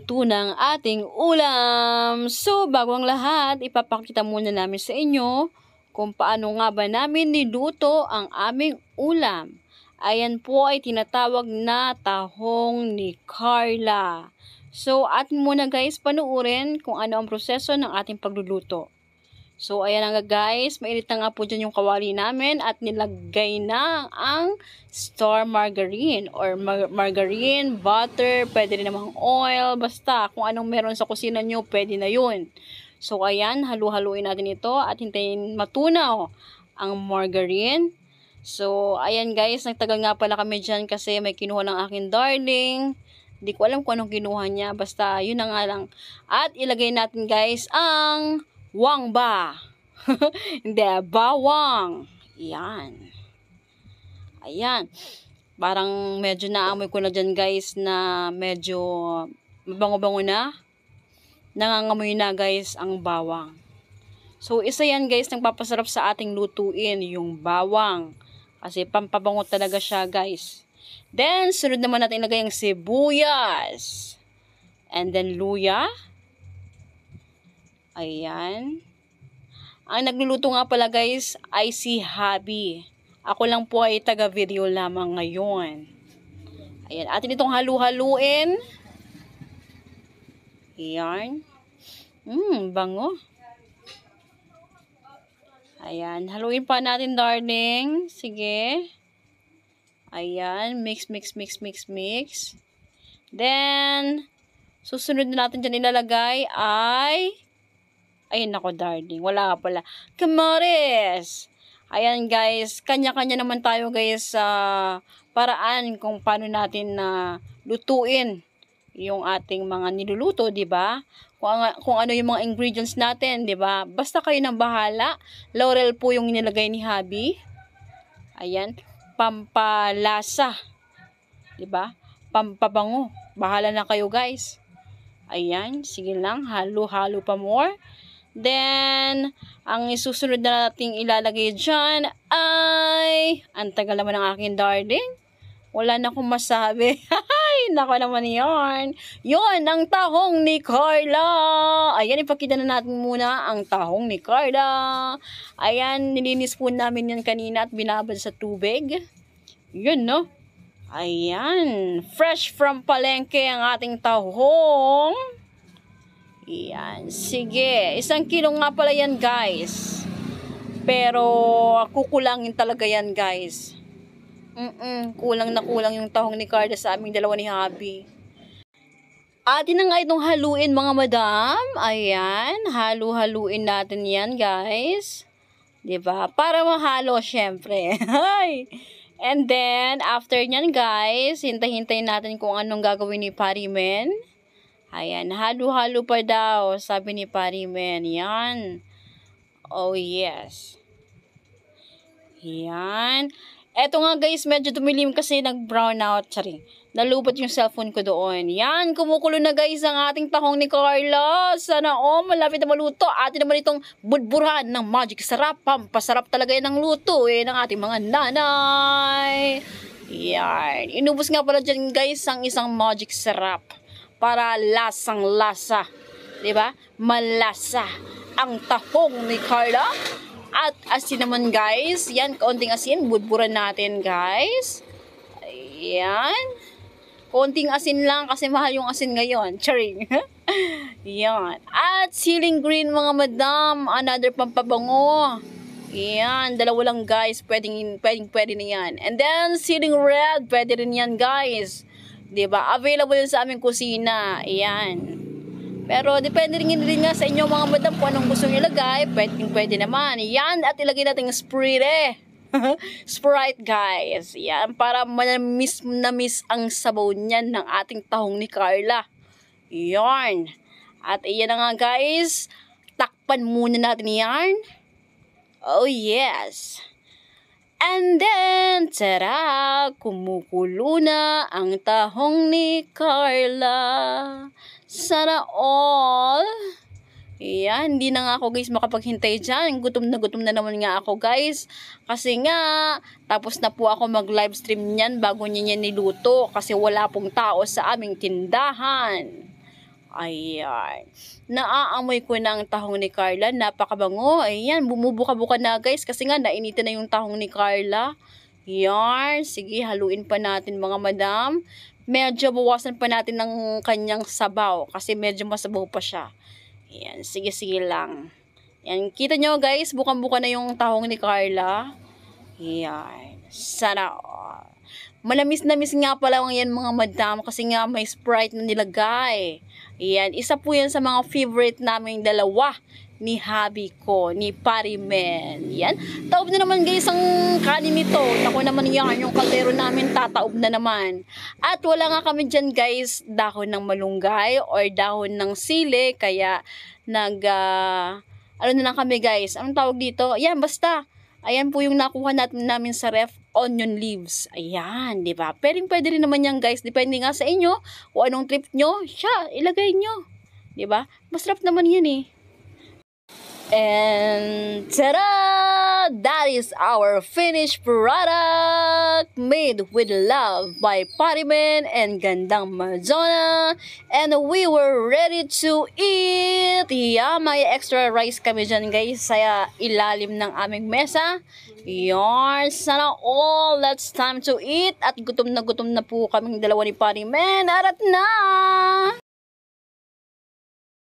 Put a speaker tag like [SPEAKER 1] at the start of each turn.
[SPEAKER 1] luto ng ating ulam. So, bago ang lahat, ipapakita muna namin sa inyo kung paano nga ba namin niluto ang aming ulam. Ayan po ay tinatawag na tahong ni Carla. So, at muna guys, panuurin kung ano ang proseso ng ating pagluluto. So, ayan nga guys, mainit na nga po dyan yung kawali namin at nilagay na ang star margarine or margarine, butter, pwede rin namang oil, basta kung anong meron sa kusina nyo, pwede na yun. So, ayan, halu-haluin natin ito at hintayin matunaw ang margarine. So, ayan guys, nagtagal nga pala kami dyan kasi may kinuha ng aking darling. Hindi ko alam kung anong kinuha niya, basta yun na nga lang. At ilagay natin guys ang wangba. Hindi, bawang. Yan. Ayan. Parang medyo naamoy ko na dyan guys na medyo mabango-bango na. Nangangamoy na guys ang bawang. So, isa yan guys nagpapasarap sa ating lutuin, yung bawang. Kasi pampabango talaga siya guys. Then, sunod naman natin ilagay ang sibuyas. And then, luya. Ayan. Ang nagluluto nga pala guys ay si Habi. Ako lang po ay taga-video lamang ngayon. Ayan. Atin itong halu-haluin. Ayan. Bango. Ayan. Haluin pa natin darling. Sige. Ayan. Mix. Then, susunod na natin dyan ilalagay ay... Ayun ako darling, wala pala. Kamares! Ayan guys, kanya-kanya naman tayo guys sa paraan kung paano natin na lutuin yung ating mga niluluto, di ba? Kung ano yung mga ingredients natin, di ba? Basta kayo nang bahala. Laurel po yung nilagay ni Habi. Ayan, pampalasa. Di ba? Pampabango. Bahala na kayo guys. Ayan, sige lang, halo-halo pa more. Then, ang isusunod na nating ilalagay dyan ay, ang tagal naman ng aking darling. Wala na akong masabi. Ay, nako naman yarn. Yun, ang tahong ni Carla. Ayan, ipakita na natin muna ang tahong ni Carla. Ayan, nilinis po namin yan kanina at binabad sa tubig. Yun, no? Ayan, fresh from palengke ang ating tahong. Yan. Sige. 1 kilo nga pala yan, guys. Pero, kukulangin talaga yan, guys. Kulang na kulang yung tahong ni Carla sa aming dalawa ni Habi. Atin na nga itong haluin, mga madam. Ayan. Halu-haluin natin yan, guys. Diba? Para mahalo, syempre. And then, after nyan, guys, hintay-hintayin natin kung anong gagawin ni Parimen. Ayan, halo-halo pa daw, sabi ni Parimen. Yan. Oh, yes. Yan. Eto nga guys, medyo tumilim kasi nag-brown out. Sorry. Nalupot yung cellphone ko doon. Yan, kumukulo na guys ang ating tahong ni Carla. Sana malapit na maluto. Atin naman itong budburhan ng magic sarap. Pampasarap talaga yan ng luto ng ating mga nanay. Yan. Inubos nga pala dyan guys ang isang magic sarap. Para lasang-lasa. Diba? Malasa ang tahong ni Carla. At asin naman guys. Yan, kaunting asin. Budburan natin guys. Ayan. Kaunting asin lang kasi mahal yung asin ngayon. Charing. Yan. At siling green mga madam. Another pampabango. Yan. Dalawa lang guys. Pwede na yan. And then siling red. Pwede rin yan guys. Diba? Available yun sa aming kusina. Ayan. Pero depende rin nga sa inyo mga madam kung anong gusto nyo ilagay. Pwede naman. Ayan. At ilagay natin Sprite. Sprite guys. Ayan. Para na-miss ang sabaw niyan ng ating tahong ni Carla. Ayan. At ayan na nga guys. Takpan muna natin yan. Oh yes. And then, tara, kumukulo na ang tahong ni Carla. Sana all. Yan, hindi na nga ako guys makapaghintay dyan. Gutom na naman nga ako guys. Kasi nga, tapos na po ako mag-livestream niyan bago niya niluto. Kasi wala pong tao sa aming tindahan. Ayan. Naaamoy ko na ang tahong ni Carla. Napakabango. Ayan, bumubuka-buka na guys. Kasi nga, nainitin na yung tahong ni Carla. Yan. Sige, haluin pa natin mga madam. Medyo bawasan pa natin ng kanyang sabaw. Kasi medyo masabaw pa siya. Ayan, sige-sige lang. Yan, kita nyo guys, bukang-buka na yung tahong ni Carla. Ayan. Sana all. Malamis-namis nga pala yan mga madam kasi nga may Sprite na nilagay. Ayan, isa po yan sa mga favorite naming dalawa ni hubby ko, ni Parimen. Yan, taob na naman guys ang kanin nito. Tako naman yan, yung kaldero namin tataob na naman. At wala nga kami dyan guys, dahon ng malunggay or dahon ng sili, kaya ano na lang kami guys, anong tawag dito? Ayan, basta. Ayan po yung nakuha namin sa ref, onion leaves. Ayan, di ba? Pwede rin naman yan guys. Depende nga sa inyo kung anong trip nyo, siya, ilagay nyo. Di ba? Masarap naman yan eh. And tada! That is our finished product made with love by Parimen and Gandang Madonna. And we were ready to eat. Yeah, may extra rice kami dyan guys sa ilalim ng aming mesa. Yan, sana all. Let's time to eat. At gutom na po kaming dalawa ni Parimen. Arat na!